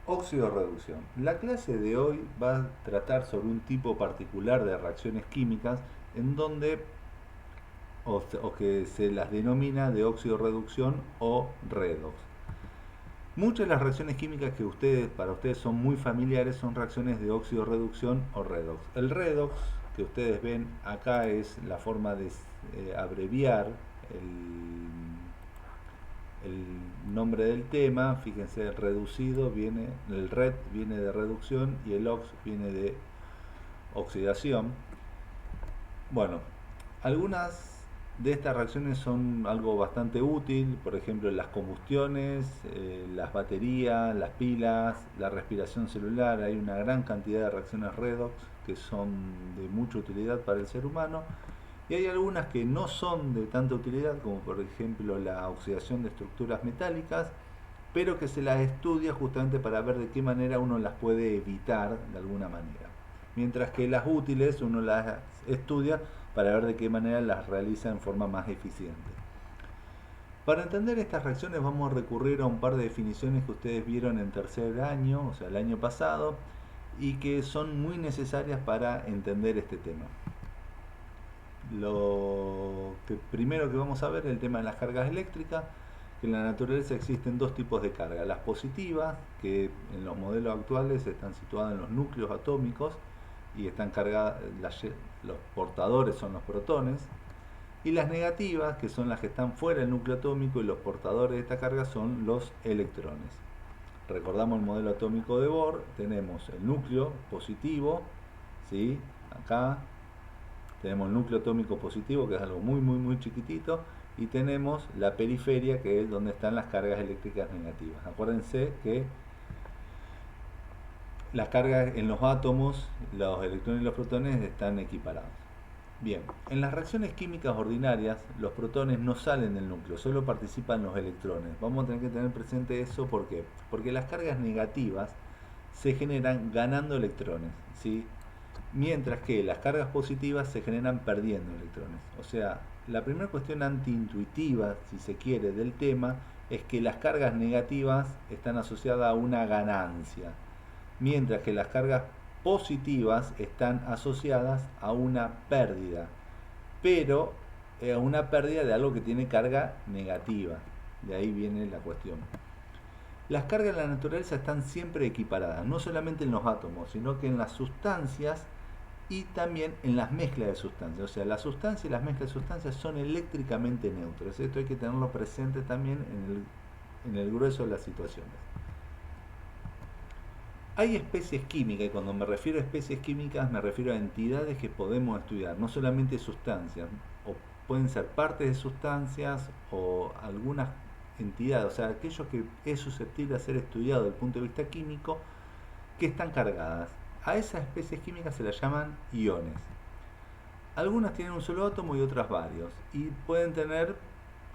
Óxido-reducción. La clase de hoy va a tratar sobre un tipo particular de reacciones químicas en donde o que se las denomina de óxido-reducción o redox. Muchas de las reacciones químicas que para ustedes son muy familiares son reacciones de óxido-reducción o redox. El redox que ustedes ven acá es la forma de abreviar el nombre del tema. Fíjense, el red viene de reducción y el ox viene de oxidación. Bueno, algunas de estas reacciones son algo bastante útil, por ejemplo las combustiones, las baterías, las pilas, la respiración celular. Hay una gran cantidad de reacciones redox que son de mucha utilidad para el ser humano, y hay algunas que no son de tanta utilidad, como por ejemplo la oxidación de estructuras metálicas, pero que se las estudia justamente para ver de qué manera uno las puede evitar de alguna manera. Mientras que las útiles uno las estudia para ver de qué manera las realiza en forma más eficiente. Para entender estas reacciones vamos a recurrir a un par de definiciones que ustedes vieron en tercer año, o sea, el año pasado, y que son muy necesarias para entender este tema. Lo que primero que vamos a ver es el tema de las cargas eléctricas, que en la naturaleza existen dos tipos de cargas: las positivas, que en los modelos actuales están situadas en los núcleos atómicos y están cargadas, los portadores son los protones, y las negativas, que son las que están fuera del núcleo atómico, y los portadores de esta carga son los electrones. Recordamos el modelo atómico de Bohr: tenemos el núcleo positivo, ¿sí? Acá tenemos el núcleo atómico positivo, que es algo muy chiquitito, y tenemos la periferia, que es donde están las cargas eléctricas negativas. Acuérdense que las cargas en los átomos, los electrones y los protones, están equiparados. Bien, en las reacciones químicas ordinarias, los protones no salen del núcleo, solo participan los electrones. Vamos a tener que tener presente eso. ¿Por qué? Porque las cargas negativas se generan ganando electrones, ¿sí? Mientras que las cargas positivas se generan perdiendo electrones. O sea, la primera cuestión antiintuitiva, si se quiere, del tema es que las cargas negativas están asociadas a una ganancia, mientras que las cargas positivas están asociadas a una pérdida, pero a una pérdida de algo que tiene carga negativa. De ahí viene la cuestión. Las cargas en la naturaleza están siempre equiparadas, no solamente en los átomos, sino que en las sustancias y también en las mezclas de sustancias. O sea, la sustancia y las mezclas de sustancias son eléctricamente neutras. Esto hay que tenerlo presente también en el grueso de las situaciones. Hay especies químicas, y cuando me refiero a especies químicas me refiero a entidades que podemos estudiar, no solamente sustancias, o pueden ser partes de sustancias o algunas entidades, o sea, aquello que es susceptible de ser estudiado desde el punto de vista químico, que están cargadas. A esas especies químicas se las llaman iones. Algunas tienen un solo átomo y otras varios, y pueden tener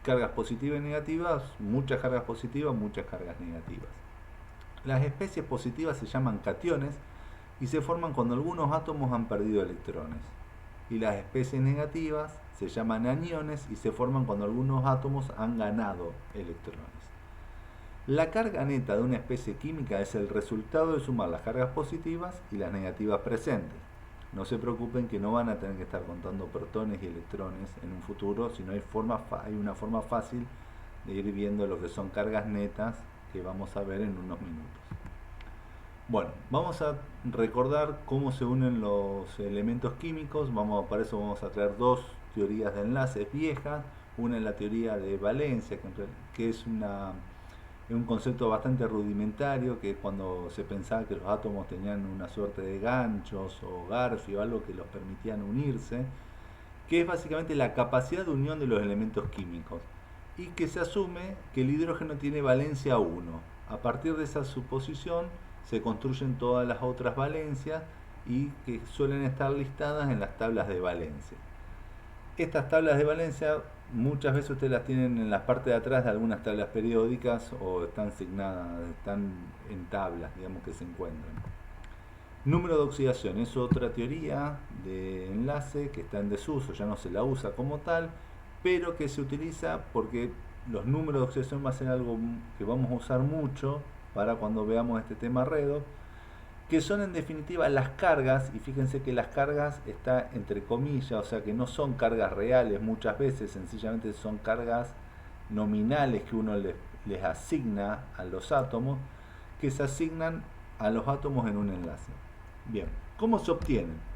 cargas positivas y negativas, muchas cargas positivas, muchas cargas negativas. Las especies positivas se llaman cationes y se forman cuando algunos átomos han perdido electrones. Y las especies negativas se llaman aniones y se forman cuando algunos átomos han ganado electrones. La carga neta de una especie química es el resultado de sumar las cargas positivas y las negativas presentes. No se preocupen que no van a tener que estar contando protones y electrones en un futuro, sino hay una forma fácil de ir viendo lo que son cargas netas, que vamos a ver en unos minutos. Bueno, vamos a recordar cómo se unen los elementos químicos. Para eso vamos a traer dos teorías de enlaces viejas. Una es la teoría de valencia, que es un concepto bastante rudimentario, que es cuando se pensaba que los átomos tenían una suerte de ganchos o garfio, algo que los permitían unirse, que es básicamente la capacidad de unión de los elementos químicos, y que se asume que el hidrógeno tiene valencia 1. A partir de esa suposición se construyen todas las otras valencias, y que suelen estar listadas en las tablas de valencia. Estas tablas de valencia muchas veces ustedes las tienen en la parte de atrás de algunas tablas periódicas, o están asignadas, están en tablas, digamos, que se encuentran. Número de oxidación es otra teoría de enlace que está en desuso, ya no se la usa como tal, pero que se utiliza porque los números de oxidación va a ser algo que vamos a usar mucho para cuando veamos este tema redox, que son en definitiva las cargas, y fíjense que las cargas está entre comillas, o sea que no son cargas reales muchas veces, sencillamente son cargas nominales que uno les asigna a los átomos, que se asignan a los átomos en un enlace. Bien, ¿cómo se obtienen?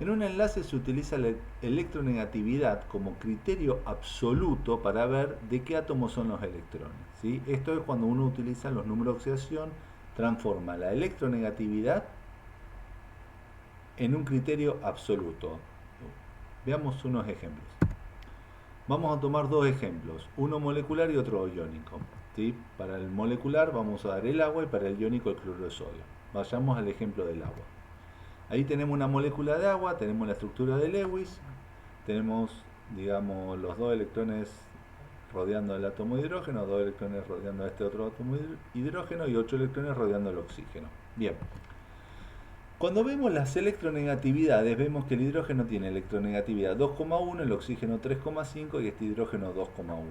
En un enlace se utiliza la electronegatividad como criterio absoluto para ver de qué átomos son los electrones, ¿sí? Esto es cuando uno utiliza los números de oxidación, transforma la electronegatividad en un criterio absoluto. Veamos unos ejemplos. Vamos a tomar dos ejemplos, uno molecular y otro iónico, ¿sí? Para el molecular vamos a dar el agua y para el iónico el cloruro de sodio. Vayamos al ejemplo del agua. Ahí tenemos una molécula de agua, tenemos la estructura de Lewis, tenemos, digamos, los dos electrones rodeando el átomo de hidrógeno, dos electrones rodeando a este otro átomo de hidrógeno y 8 electrones rodeando el oxígeno. Bien. Cuando vemos las electronegatividades, vemos que el hidrógeno tiene electronegatividad 2,1, el oxígeno 3,5 y este hidrógeno 2,1.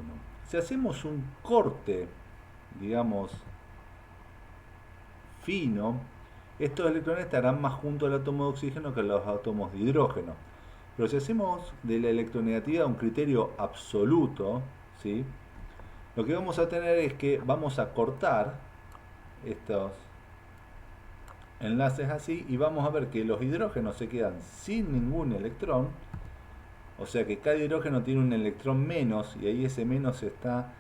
Si hacemos un corte, digamos, fino, estos electrones estarán más junto al átomo de oxígeno que los átomos de hidrógeno. Pero si hacemos de la electronegatividad un criterio absoluto, ¿sí? Lo que vamos a tener es que vamos a cortar estos enlaces así y vamos a ver que los hidrógenos se quedan sin ningún electrón, o sea que cada hidrógeno tiene un electrón menos, y ahí ese menos está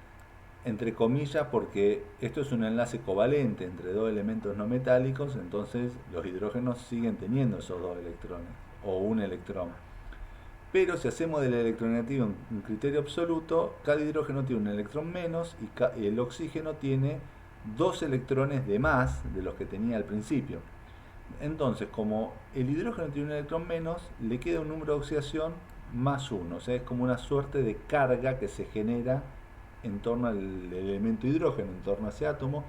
entre comillas porque esto es un enlace covalente entre dos elementos no metálicos, entonces los hidrógenos siguen teniendo esos dos electrones o un electrón. Pero si hacemos de la electronegatividad un criterio absoluto, cada hidrógeno tiene un electrón menos y el oxígeno tiene dos electrones de más de los que tenía al principio. Entonces, como el hidrógeno tiene un electrón menos, le queda un número de oxidación más 1, o sea, es como una suerte de carga que se genera en torno al elemento hidrógeno, en torno a ese átomo,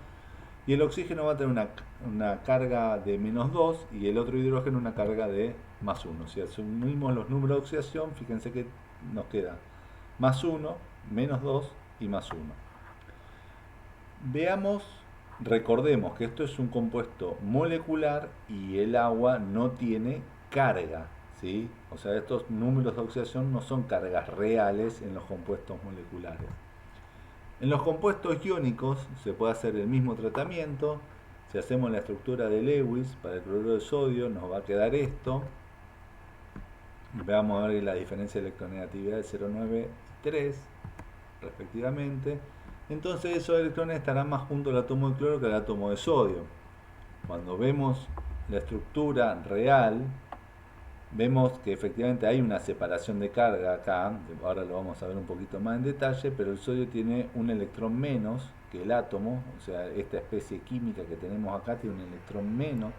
y el oxígeno va a tener una carga de menos 2 y el otro hidrógeno una carga de más 1. Si asumimos los números de oxidación, fíjense que nos queda más 1, menos 2 y más 1. Veamos, recordemos que esto es un compuesto molecular y el agua no tiene carga, ¿sí? O sea, estos números de oxidación no son cargas reales en los compuestos moleculares. En los compuestos iónicos se puede hacer el mismo tratamiento. Si hacemos la estructura de Lewis para el cloruro de sodio, nos va a quedar esto. Vamos a ver la diferencia de electronegatividad de 0,9 y 3, respectivamente. Entonces esos electrones estarán más junto al átomo de cloro que al átomo de sodio. Cuando vemos la estructura real, vemos que efectivamente hay una separación de carga acá, ahora lo vamos a ver un poquito más en detalle, pero el sodio tiene un electrón menos que el átomo, o sea, esta especie química que tenemos acá tiene un electrón menos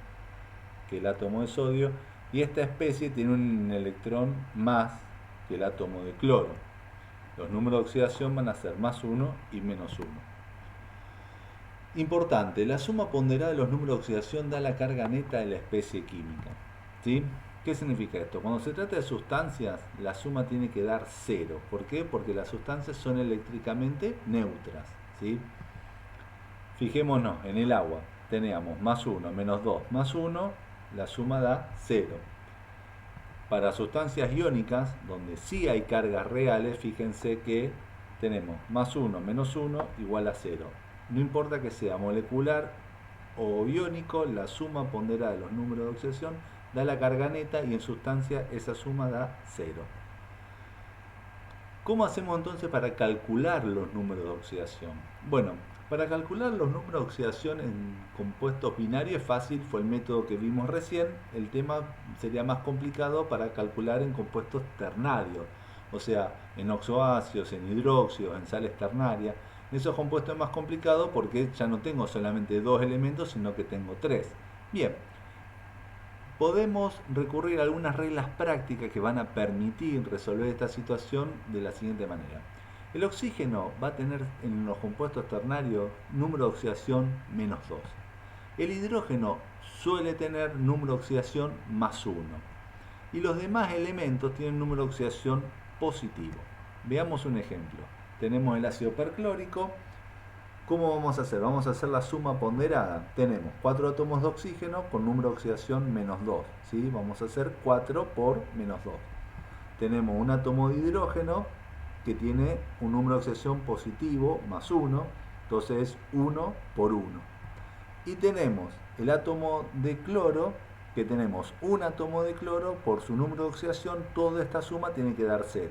que el átomo de sodio, y esta especie tiene un electrón más que el átomo de cloro. Los números de oxidación van a ser más 1 y menos 1. Importante, la suma ponderada de los números de oxidación da la carga neta de la especie química, ¿sí? ¿Qué significa esto? Cuando se trata de sustancias, la suma tiene que dar 0. ¿Por qué? Porque las sustancias son eléctricamente neutras, ¿sí? Fijémonos, en el agua teníamos más 1, menos 2, más 1, la suma da 0. Para sustancias iónicas, donde sí hay cargas reales, fíjense que tenemos más 1, menos 1, igual a 0. No importa que sea molecular o iónico, la suma ponderada de los números de oxidación da la carga neta y en sustancia esa suma da 0. ¿Cómo hacemos entonces para calcular los números de oxidación? Bueno, para calcular los números de oxidación en compuestos binarios es fácil, fue el método que vimos recién. El tema sería más complicado para calcular en compuestos ternarios, o sea, en oxoácidos, en hidróxidos, en sales ternarias. En esos compuestos es más complicado porque ya no tengo solamente dos elementos, sino que tengo tres. Bien, podemos recurrir a algunas reglas prácticas que van a permitir resolver esta situación de la siguiente manera. El oxígeno va a tener en los compuestos ternarios número de oxidación menos 2. El hidrógeno suele tener número de oxidación más 1. Y los demás elementos tienen número de oxidación positivo. Veamos un ejemplo. Tenemos el ácido perclórico ¿Cómo vamos a hacer? Vamos a hacer la suma ponderada. Tenemos 4 átomos de oxígeno con número de oxidación -2. ¿Sí? Vamos a hacer 4 por -2. Tenemos un átomo de hidrógeno que tiene un número de oxidación positivo +1. Entonces es 1 por 1. Y tenemos el átomo de cloro, que tenemos un átomo de cloro por su número de oxidación. Toda esta suma tiene que dar 0.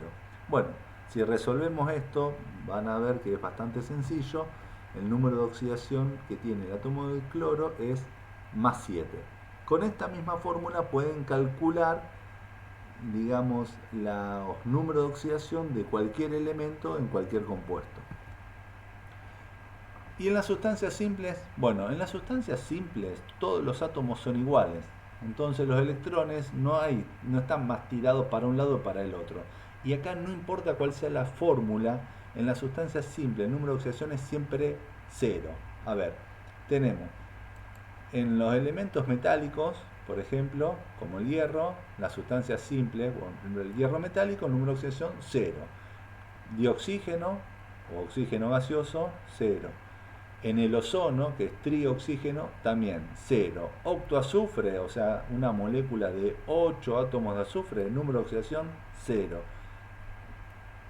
Bueno, si resolvemos esto, van a ver que es bastante sencillo. El número de oxidación que tiene el átomo de cloro es +7. Con esta misma fórmula pueden calcular, digamos, los números de oxidación de cualquier elemento en cualquier compuesto. Y en las sustancias simples, bueno, en las sustancias simples todos los átomos son iguales. Entonces los electrones no están más tirados para un lado o para el otro. Y acá no importa cuál sea la fórmula, en las sustancias simples el número de oxidación es siempre 0. A ver, tenemos en los elementos metálicos, por ejemplo, como el hierro, las sustancias simples, bueno, el hierro metálico, el número de oxidación 0. Dioxígeno o oxígeno gaseoso, 0. En el ozono, que es trioxígeno, también 0. Octoazufre, o sea, una molécula de 8 átomos de azufre, el número de oxidación 0.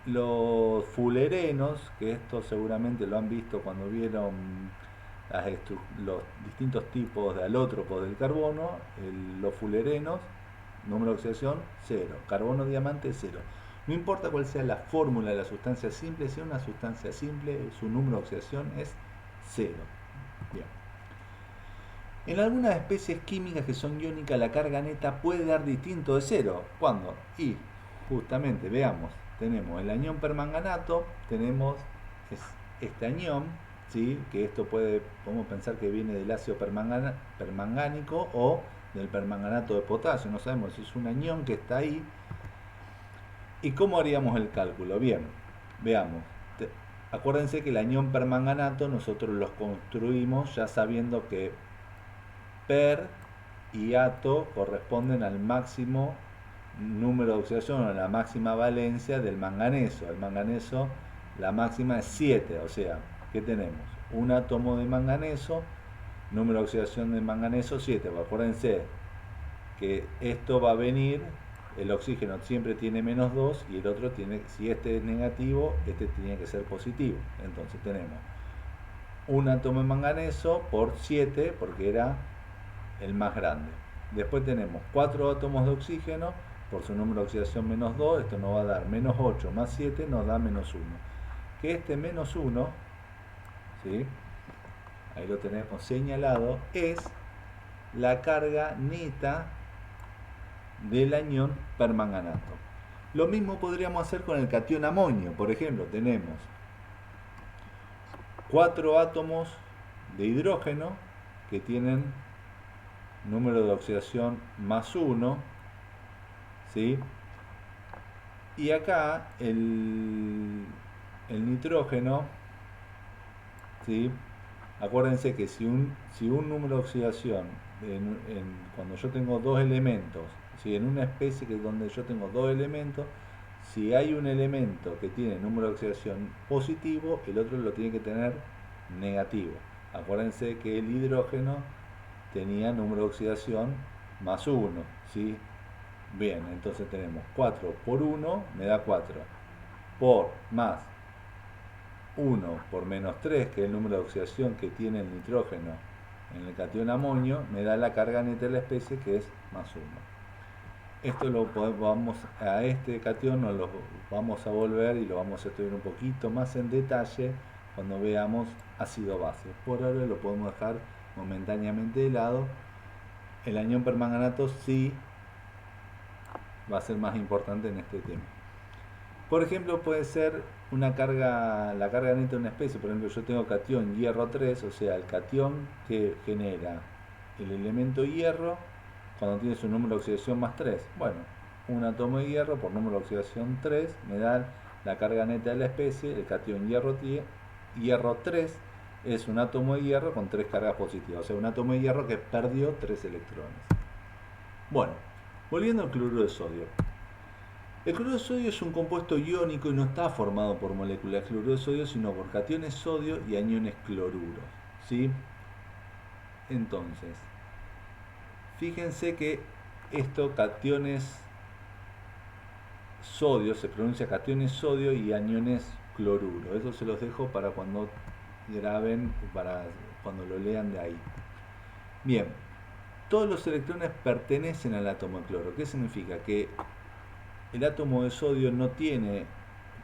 Los fulerenos, que esto seguramente lo han visto cuando vieron los distintos tipos de alótropos del carbono, los fulerenos, número de oxidación 0. Carbono diamante 0. No importa cuál sea la fórmula de la sustancia simple, si es una sustancia simple, su número de oxidación es 0. Bien. En algunas especies químicas que son iónicas, la carga neta puede dar distinto de 0. ¿Cuándo? Y justamente, veamos, tenemos el anión permanganato, tenemos este anión, ¿sí? Que esto podemos pensar que viene del ácido permangánico o del permanganato de potasio, no sabemos si es un anión que está ahí. ¿Y cómo haríamos el cálculo? Bien, veamos. Acuérdense que el anión permanganato nosotros los construimos ya sabiendo que per y ato corresponden al máximo número de oxidación o la máxima valencia del manganeso. El manganeso, la máxima es 7, o sea, ¿qué tenemos? Un átomo de manganeso, número de oxidación de manganeso 7. Acuérdense que esto va a venir, el oxígeno siempre tiene -2 y el otro tiene, si este es negativo, este tiene que ser positivo. Entonces tenemos un átomo de manganeso por 7, porque era el más grande. Después tenemos 4 átomos de oxígeno por su número de oxidación -2, esto nos va a dar -8 más 7 nos da -1. Que este -1, ¿sí? Ahí lo tenemos señalado, es la carga neta del anión permanganato. Lo mismo podríamos hacer con el catión amonio. Por ejemplo, tenemos 4 átomos de hidrógeno que tienen número de oxidación +1, ¿sí? Y acá el nitrógeno, ¿sí? Acuérdense que si un número de oxidación, cuando yo tengo dos elementos, ¿sí? En una especie donde yo tengo dos elementos, si hay un elemento que tiene número de oxidación positivo, el otro lo tiene que tener negativo. Acuérdense que el hidrógeno tenía número de oxidación +1, ¿sí? Bien, entonces tenemos 4 por 1 me da 4, por más 1 por -3, que es el número de oxidación que tiene el nitrógeno en el catión amonio, me da la carga neta de la especie, que es +1. Esto a este catión nos lo vamos a volver y lo vamos a estudiar un poquito más en detalle cuando veamos ácido-base. Por ahora lo podemos dejar momentáneamente de lado. El anión permanganato sí va a ser más importante en este tema. Por ejemplo, puede ser la carga neta de una especie. Por ejemplo, yo tengo catión hierro 3, o sea, el catión que genera el elemento hierro cuando tiene su número de oxidación +3. Bueno, un átomo de hierro por número de oxidación 3 me da la carga neta de la especie. El catión hierro 3 es un átomo de hierro con 3 cargas positivas, o sea, un átomo de hierro que perdió 3 electrones. Bueno, volviendo al cloruro de sodio. El cloruro de sodio es un compuesto iónico y no está formado por moléculas de cloruro de sodio, sino por cationes sodio y aniones cloruro. ¿Sí? Entonces, fíjense que esto, cationes sodio, se pronuncia cationes sodio y aniones cloruro. Eso se los dejo para cuando graben, para cuando lo lean de ahí. Bien, todos los electrones pertenecen al átomo de cloro. ¿Qué significa? Que el átomo de sodio no tiene,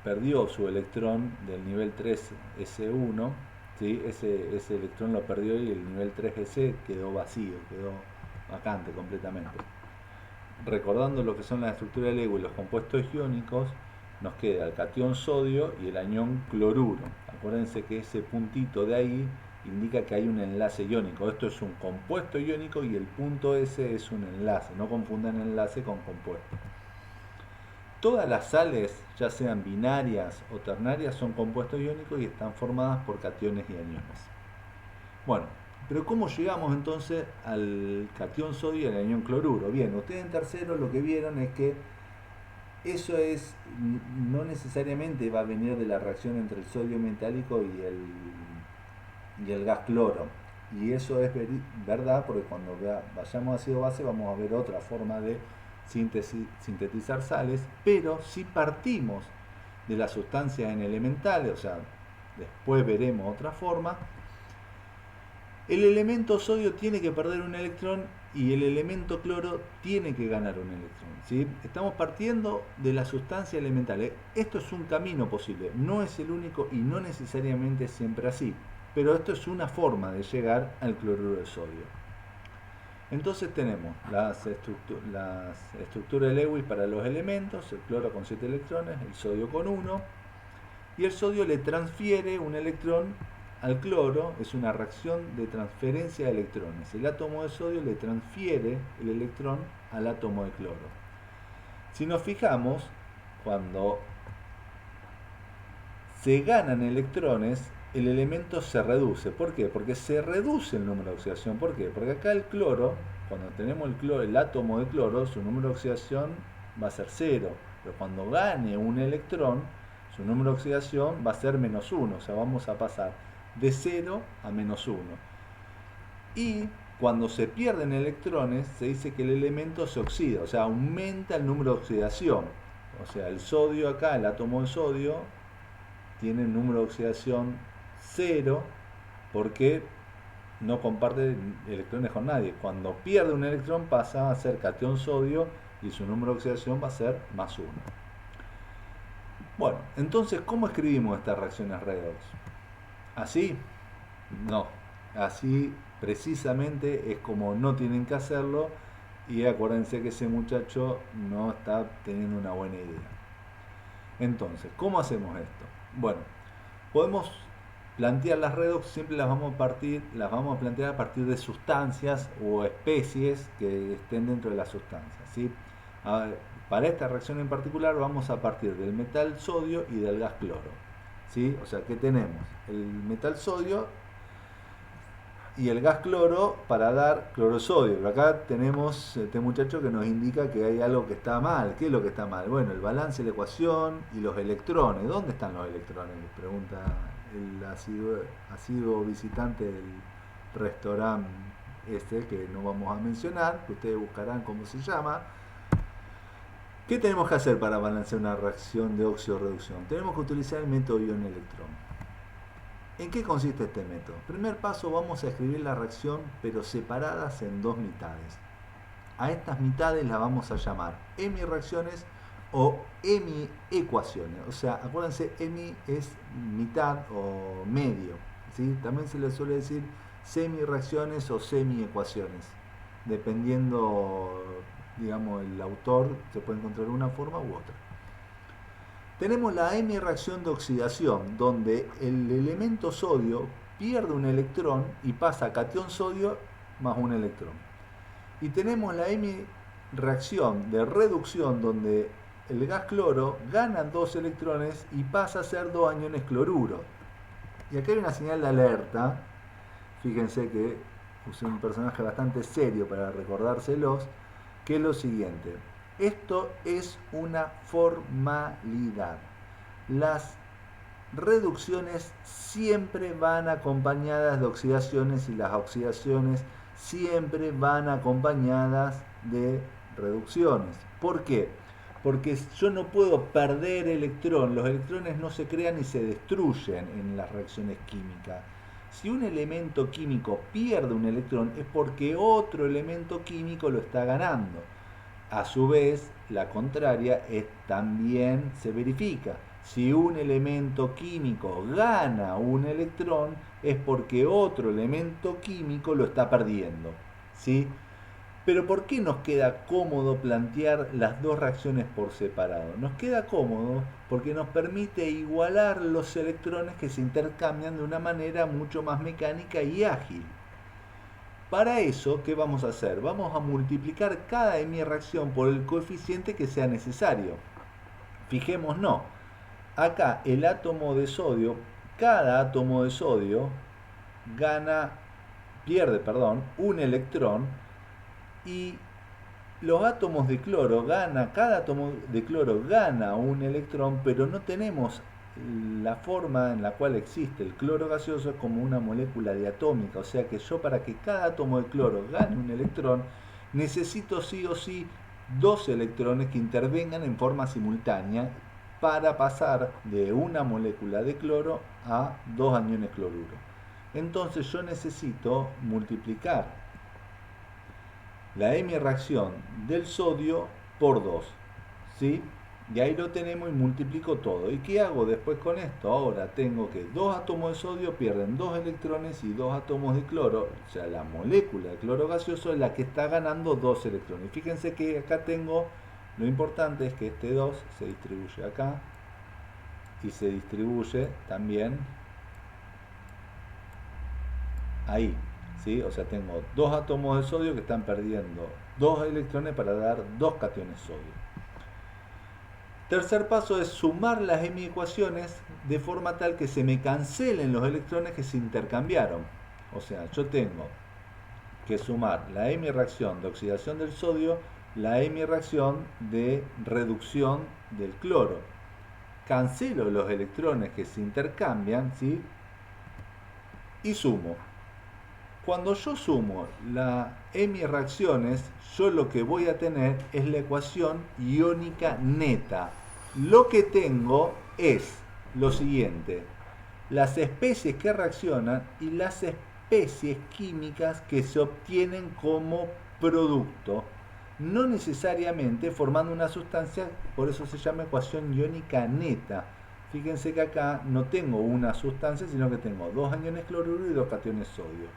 perdió su electrón del nivel 3s1, ¿sí? Ese electrón lo perdió y el nivel 3s quedó vacío, quedó vacante completamente. Recordando lo que son las estructuras de Lewis y los compuestos iónicos, nos queda el catión sodio y el anión cloruro. Acuérdense que ese puntito de ahí indica que hay un enlace iónico. Esto es un compuesto iónico y el punto S es un enlace. No confundan enlace con compuesto. Todas las sales, ya sean binarias o ternarias, son compuestos iónicos y están formadas por cationes y aniones. Bueno, pero ¿cómo llegamos entonces al catión sodio y al anión cloruro? Bien, ustedes en tercero lo que vieron es que eso es, no necesariamente va a venir de la reacción entre el sodio metálico y el gas cloro. Y eso es verdad porque cuando vayamos a ácido base vamos a ver otra forma de sintetizar sales, pero si partimos de las sustancias en elementales, o sea, después veremos otra forma, el elemento sodio tiene que perder un electrón y el elemento cloro tiene que ganar un electrón. ¿Sí? Estamos partiendo de las sustancias elementales. Esto es un camino posible, no es el único y no necesariamente siempre así, pero esto es una forma de llegar al cloruro de sodio. Entonces tenemos las estructuras de Lewis para los elementos, el cloro con 7 electrones, el sodio con 1, y el sodio le transfiere un electrón al cloro, es una reacción de transferencia de electrones. El átomo de sodio le transfiere el electrón al átomo de cloro. Si nos fijamos, cuando se ganan electrones, el elemento se reduce. ¿Por qué? Porque se reduce el número de oxidación. ¿Por qué? Porque acá el cloro, cuando tenemos el átomo de cloro, su número de oxidación va a ser 0. Pero cuando gane un electrón, su número de oxidación va a ser menos 1. O sea, vamos a pasar de 0 a menos 1. Y cuando se pierden electrones, se dice que el elemento se oxida. O sea, aumenta el número de oxidación. O sea, el sodio acá, el átomo de sodio, tiene un número de oxidación 0 porque no comparte electrones con nadie. Cuando pierde un electrón pasa a ser catión sodio y su número de oxidación va a ser más 1. Bueno, entonces, ¿cómo escribimos estas reacciones redox? ¿Así? No. Así precisamente es como no tienen que hacerlo y acuérdense que ese muchacho no está teniendo una buena idea. Entonces, ¿cómo hacemos esto? Bueno, podemos plantear las redox, siempre las vamos a plantear a partir de sustancias o especies que estén dentro de las sustancias, ¿sí? Para esta reacción en particular vamos a partir del metal sodio y del gas cloro, ¿sí? O sea, ¿qué tenemos? El metal sodio y el gas cloro para dar clorosodio. Pero acá tenemos este muchacho que nos indica que hay algo que está mal. ¿Qué es lo que está mal? Bueno, el balance de la ecuación y los electrones. ¿Dónde están los electrones? Pregunta el asiduo visitante del restaurante este, que no vamos a mencionar, que ustedes buscarán cómo se llama. ¿Qué tenemos que hacer para balancear una reacción de óxido-reducción? Tenemos que utilizar el método ion-electrón. ¿En qué consiste este método? Primer paso, vamos a escribir la reacción pero separadas en dos mitades. A estas mitades las vamos a llamar hemireacciones o hemiecuaciones. O sea, acuérdense, hemi es mitad o medio, ¿sí? También se le suele decir semireacciones o semiecuaciones. Dependiendo, digamos, el autor, se puede encontrar una forma u otra. Tenemos la hemireacción de oxidación, donde el elemento sodio pierde un electrón y pasa a catión sodio más un electrón. Y tenemos la hemireacción de reducción, donde el gas cloro gana 2 electrones y pasa a ser 2 aniones cloruro. Y aquí hay una señal de alerta. Fíjense que usé un personaje bastante serio para recordárselos, que es lo siguiente. Esto es una formalidad. Las reducciones siempre van acompañadas de oxidaciones y las oxidaciones siempre van acompañadas de reducciones. ¿Por qué? Porque yo no puedo perder electrón, los electrones no se crean y se destruyen en las reacciones químicas. Si un elemento químico pierde un electrón es porque otro elemento químico lo está ganando. A su vez, la contraria también se verifica. Si un elemento químico gana un electrón es porque otro elemento químico lo está perdiendo, ¿sí? Pero ¿por qué nos queda cómodo plantear las dos reacciones por separado? Nos queda cómodo porque nos permite igualar los electrones que se intercambian de una manera mucho más mecánica y ágil. Para eso, ¿qué vamos a hacer? Vamos a multiplicar cada hemireacción por el coeficiente que sea necesario. Fijémonos, acá el átomo de sodio, cada átomo de sodio pierde un electrón, y los átomos de cloro cada átomo de cloro gana un electrón, pero no tenemos la forma en la cual existe el cloro gaseoso es como una molécula diatómica, o sea que yo para que cada átomo de cloro gane un electrón necesito sí o sí dos electrones que intervengan en forma simultánea para pasar de una molécula de cloro a dos aniones cloruro. Entonces yo necesito multiplicar la hemireacción del sodio por 2, ¿sí? Y ahí lo tenemos y multiplico todo. ¿Y qué hago después con esto? Ahora tengo que dos átomos de sodio pierden dos electrones y dos átomos de cloro, o sea, la molécula de cloro gaseoso es la que está ganando dos electrones. Fíjense que acá tengo, lo importante es que este 2 se distribuye acá y se distribuye también ahí, ¿sí? O sea, tengo dos átomos de sodio que están perdiendo dos electrones para dar dos cationes sodio. Tercer paso es sumar las hemiecuaciones de forma tal que se me cancelen los electrones que se intercambiaron. O sea, yo tengo que sumar la hemireacción de oxidación del sodio, la hemireacción de reducción del cloro. Cancelo los electrones que se intercambian, ¿sí? Y sumo. Cuando yo sumo las hemireacciones, yo lo que voy a tener es la ecuación iónica neta. Lo que tengo es lo siguiente: las especies que reaccionan y las especies químicas que se obtienen como producto, no necesariamente formando una sustancia, por eso se llama ecuación iónica neta. Fíjense que acá no tengo una sustancia, sino que tengo dos aniones cloruro y dos cationes sodio.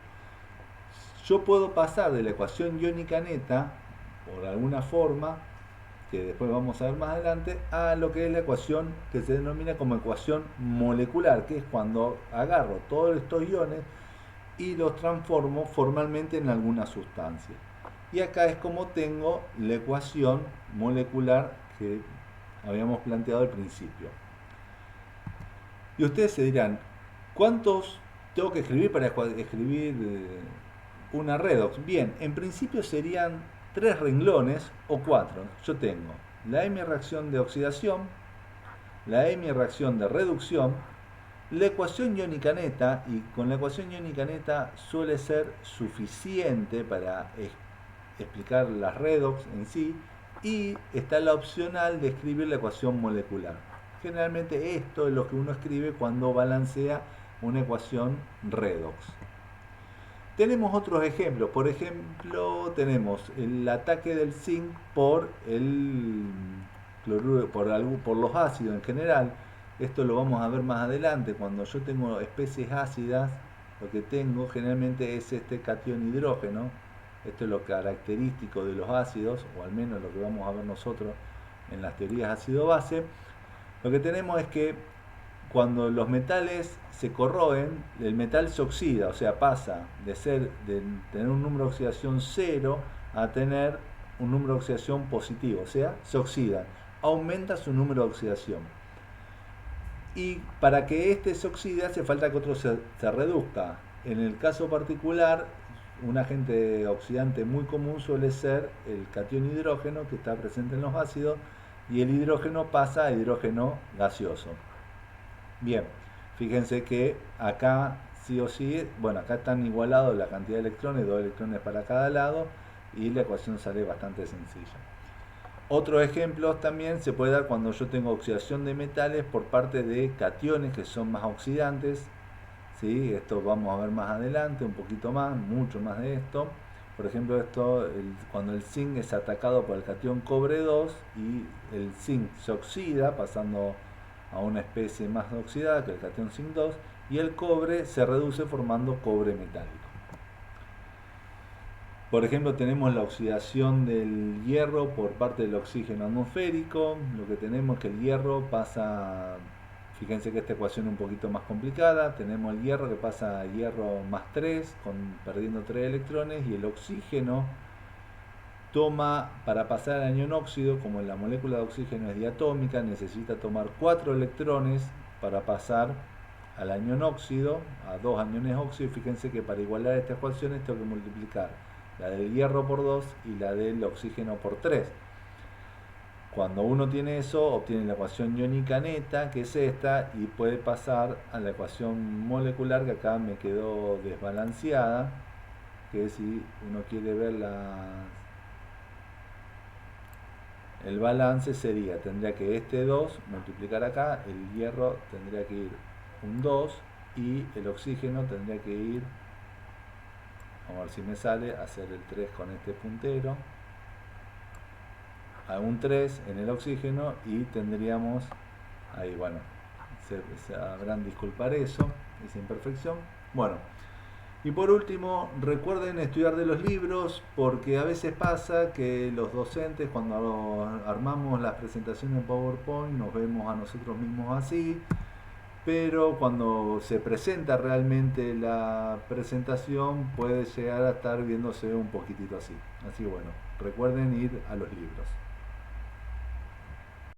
Yo puedo pasar de la ecuación iónica neta, por alguna forma, que después vamos a ver más adelante, a lo que es la ecuación que se denomina como ecuación molecular, que es cuando agarro todos estos iones y los transformo formalmente en alguna sustancia. Y acá es como tengo la ecuación molecular que habíamos planteado al principio. Y ustedes se dirán, ¿cuántos tengo que escribir para escribir una redox? Bien, en principio serían 3 renglones o 4. Yo tengo la hemireacción de oxidación, la hemireacción de reducción, la ecuación iónica neta, y con la ecuación iónica neta suele ser suficiente para explicar las redox en sí, y está la opcional de escribir la ecuación molecular. Generalmente esto es lo que uno escribe cuando balancea una ecuación redox. Tenemos otros ejemplos. Por ejemplo, tenemos el ataque del zinc por el cloruro, por los ácidos en general. Esto lo vamos a ver más adelante. Cuando yo tengo especies ácidas, lo que tengo generalmente es este catión hidrógeno. Esto es lo característico de los ácidos, o al menos lo que vamos a ver nosotros en las teorías ácido-base. Lo que tenemos es que cuando los metales se corroen, el metal se oxida, o sea, pasa de tener un número de oxidación 0 a tener un número de oxidación positivo, o sea, se oxida, aumenta su número de oxidación. Y para que este se oxide hace falta que otro se reduzca. En el caso particular, un agente oxidante muy común suele ser el catión hidrógeno que está presente en los ácidos y el hidrógeno pasa a hidrógeno gaseoso. Bien, fíjense que acá sí o sí, bueno, acá están igualados la cantidad de electrones, 2 electrones para cada lado y la ecuación sale bastante sencilla. Otros ejemplos también se puede dar cuando yo tengo oxidación de metales por parte de cationes que son más oxidantes. ¿Sí? Esto vamos a ver más adelante, un poquito más, mucho más de esto. Por ejemplo, cuando el zinc es atacado por el catión cobre 2 y el zinc se oxida, pasando a una especie más oxidada que el catión zinc 2, y el cobre se reduce formando cobre metálico. Por ejemplo, tenemos la oxidación del hierro por parte del oxígeno atmosférico. Lo que tenemos es que el hierro pasa, fíjense que esta ecuación es un poquito más complicada. Tenemos el hierro que pasa a hierro más 3, perdiendo 3 electrones, y el oxígeno toma, para pasar al anión óxido, como la molécula de oxígeno es diatómica, necesita tomar 4 electrones para pasar al anión óxido, a 2 aniones óxido. Fíjense que para igualar estas ecuaciones tengo que multiplicar la del hierro por 2 y la del oxígeno por 3. Cuando uno tiene eso, obtiene la ecuación iónica neta, que es esta, y puede pasar a la ecuación molecular, que acá me quedó desbalanceada, que si uno quiere ver el balance sería, tendría que este 2 multiplicar acá, el hierro tendría que ir un 2 y el oxígeno tendría que ir, vamos a ver si me sale, hacer el 3 con este puntero, a un 3 en el oxígeno, y tendríamos, ahí bueno, se sabrán disculpar eso, esa imperfección. Bueno, y por último, recuerden estudiar de los libros, porque a veces pasa que los docentes, cuando armamos las presentaciones en PowerPoint, nos vemos a nosotros mismos así, pero cuando se presenta realmente la presentación puede llegar a estar viéndose un poquitito así. Así que bueno, recuerden ir a los libros.